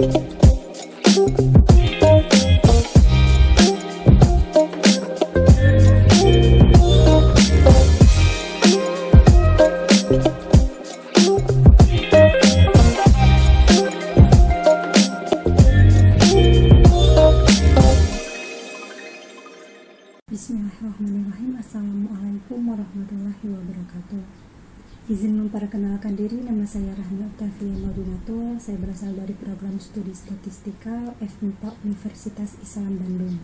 Bismillahirrahmanirrahim. Assalamualaikum warahmatullahi wabarakatuh. Izin memperkenalkan diri, nama saya Rahmi Octavia Maudinato. Saya berasal dari program studi statistika FMIPA Universitas Islam Bandung.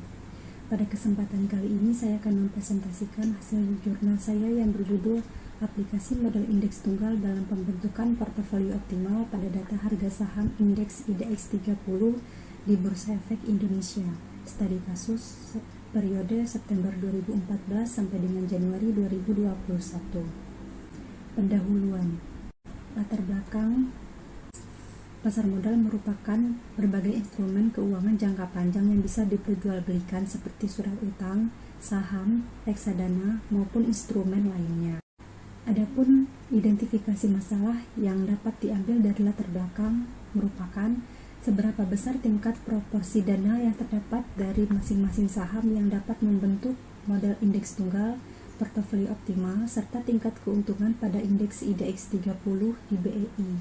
Pada kesempatan kali ini saya akan mempresentasikan hasil jurnal saya yang berjudul Aplikasi Model Indeks Tunggal dalam Pembentukan Portofolio Optimal pada Data Harga Saham Indeks IDX 30 di Bursa Efek Indonesia. Studi kasus periode September 2014 sampai dengan Januari 2021. Pendahuluan. Latar belakang. Pasar modal merupakan berbagai instrumen keuangan jangka panjang yang bisa diperjualbelikan seperti surat utang, saham, reksadana, maupun instrumen lainnya. Adapun identifikasi masalah yang dapat diambil dari latar belakang merupakan seberapa besar tingkat proporsi dana yang terdapat dari masing-masing saham yang dapat membentuk model indeks tunggal portofolio optimal, serta tingkat keuntungan pada indeks IDX 30 di BEI.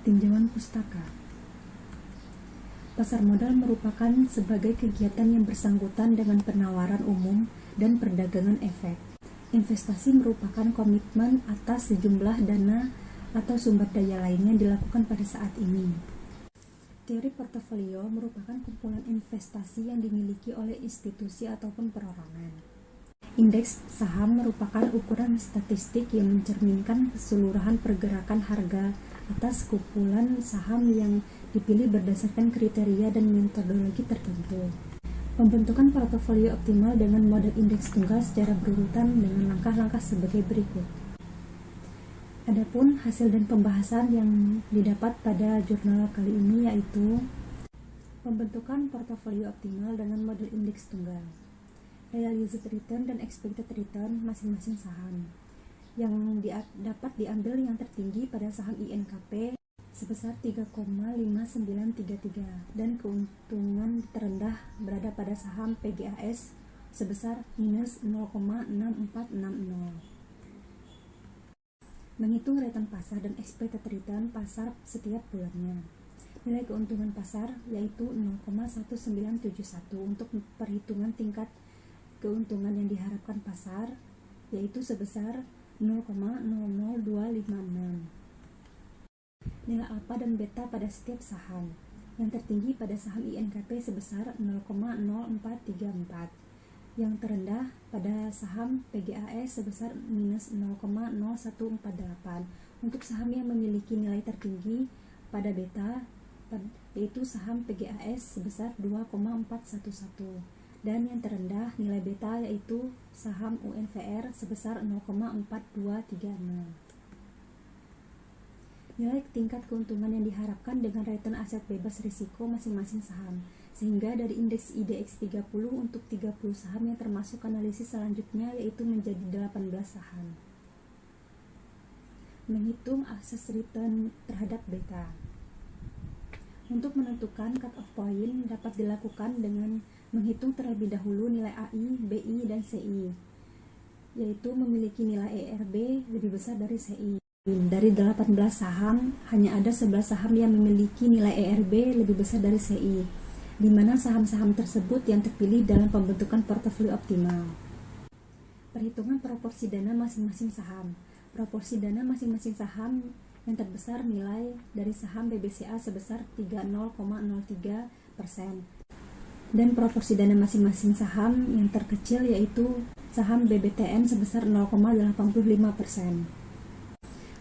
Tinjauan pustaka. Pasar modal merupakan sebagai kegiatan yang bersangkutan dengan penawaran umum dan perdagangan efek. Investasi merupakan komitmen atas sejumlah dana atau sumber daya lainnya dilakukan pada saat ini. Teori portofolio merupakan kumpulan investasi yang dimiliki oleh institusi ataupun perorangan. Indeks saham merupakan ukuran statistik yang mencerminkan keseluruhan pergerakan harga atas kumpulan saham yang dipilih berdasarkan kriteria dan metodologi tertentu. Pembentukan portofolio optimal dengan model indeks tunggal secara berurutan dengan langkah-langkah sebagai berikut. Adapun hasil dan pembahasan yang didapat pada jurnal kali ini yaitu pembentukan portofolio optimal dengan model indeks tunggal, realized return dan expected return masing-masing saham, yang dapat diambil yang tertinggi pada saham INKP sebesar 3,5933 dan keuntungan terendah berada pada saham PGAS sebesar minus 0,6460. Menghitung return pasar dan expected return pasar setiap bulannya. Nilai keuntungan pasar yaitu 0,1971 untuk perhitungan tingkat keuntungan yang diharapkan pasar yaitu sebesar 0,00256. Nilai alfa dan beta pada setiap saham. Yang tertinggi pada saham INKP sebesar 0,0434. Yang terendah pada saham PGAS sebesar minus 0,0148. Untuk saham yang memiliki nilai tertinggi pada beta yaitu saham PGAS sebesar 2,411, dan yang terendah nilai beta yaitu saham UNVR sebesar 0,4236. Nilai tingkat keuntungan yang diharapkan dengan return aset bebas risiko masing-masing saham, sehingga dari indeks IDX 30 untuk 30 saham yang termasuk analisis selanjutnya yaitu menjadi 18 saham. Menghitung akses return terhadap beta. Untuk menentukan cut-off point dapat dilakukan dengan menghitung terlebih dahulu nilai AI, BI, dan CI, yaitu memiliki nilai ERB lebih besar dari CI. Dari 18 saham, hanya ada 11 saham yang memiliki nilai ERB lebih besar dari CI, di mana saham-saham tersebut yang terpilih dalam pembentukan portofolio optimal. Perhitungan proporsi dana masing-masing saham. Proporsi dana masing-masing saham yang terbesar nilai dari saham BBCA sebesar 30,03%, dan proporsi dana masing-masing saham yang terkecil yaitu saham BBTN sebesar 0,85%.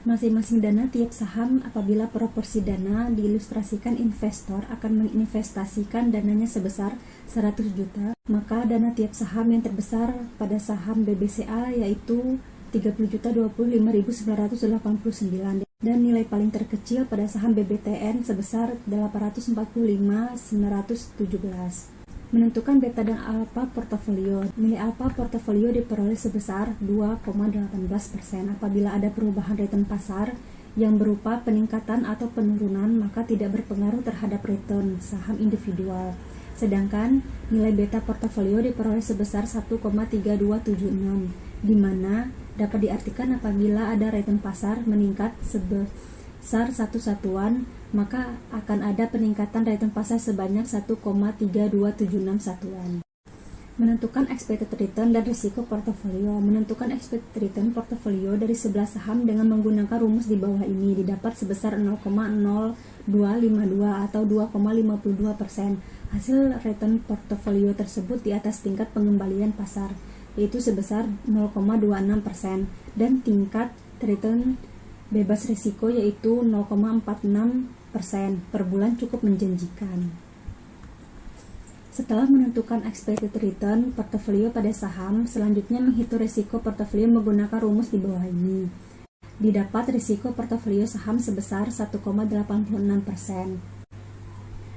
Masing-masing dana tiap saham. Apabila proporsi dana diilustrasikan, investor akan menginvestasikan dananya sebesar 100 juta, maka dana tiap saham yang terbesar pada saham BBCA yaitu 30.025.989, dan nilai paling terkecil pada saham BBTN sebesar 845.917. Menentukan beta dan alfa portofolio. Nilai alfa portofolio diperoleh sebesar 2,18% apabila ada perubahan return pasar yang berupa peningkatan atau penurunan, maka tidak berpengaruh terhadap return saham individual. Sedangkan nilai beta portofolio diperoleh sebesar 1,3276, di mana dapat diartikan apabila ada return pasar meningkat sebesar 1 satuan, maka akan ada peningkatan return pasar sebanyak 1,3276 satuan. Menentukan expected return dan risiko portofolio. Menentukan expected return portofolio dari 11 saham dengan menggunakan rumus di bawah ini didapat sebesar 0,0252 atau 2,52%. Hasil return portofolio tersebut di atas tingkat pengembalian pasar, yaitu sebesar 0,26%, dan tingkat return bebas risiko yaitu 0,46% per bulan cukup menjanjikan. Setelah menentukan expected return portofolio pada saham, selanjutnya menghitung risiko portofolio menggunakan rumus di bawah ini. Didapat risiko portofolio saham sebesar 1,86%.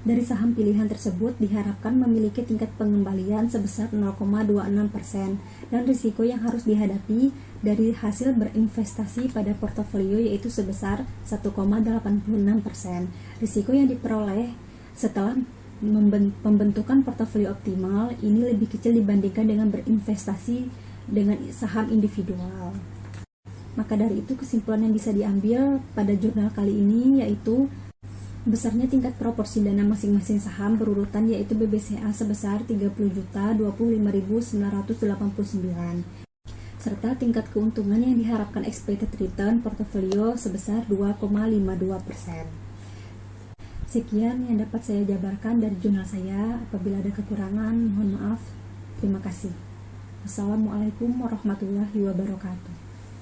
Dari saham pilihan tersebut diharapkan memiliki tingkat pengembalian sebesar 0,26%, dan risiko yang harus dihadapi dari hasil berinvestasi pada portofolio yaitu sebesar 1,86%. Risiko yang diperoleh setelah pembentukan portofolio optimal ini lebih kecil dibandingkan dengan berinvestasi dengan saham individual. Maka dari itu kesimpulan yang bisa diambil pada jurnal kali ini yaitu besarnya tingkat proporsi dana masing-masing saham berurutan yaitu BBCA sebesar 30.025.989 serta tingkat keuntungan yang diharapkan expected return portofolio sebesar 2,52%. Sekian yang dapat saya jabarkan dari jurnal saya. Apabila ada kekurangan, mohon maaf. Terima kasih. Wassalamualaikum warahmatullahi wabarakatuh.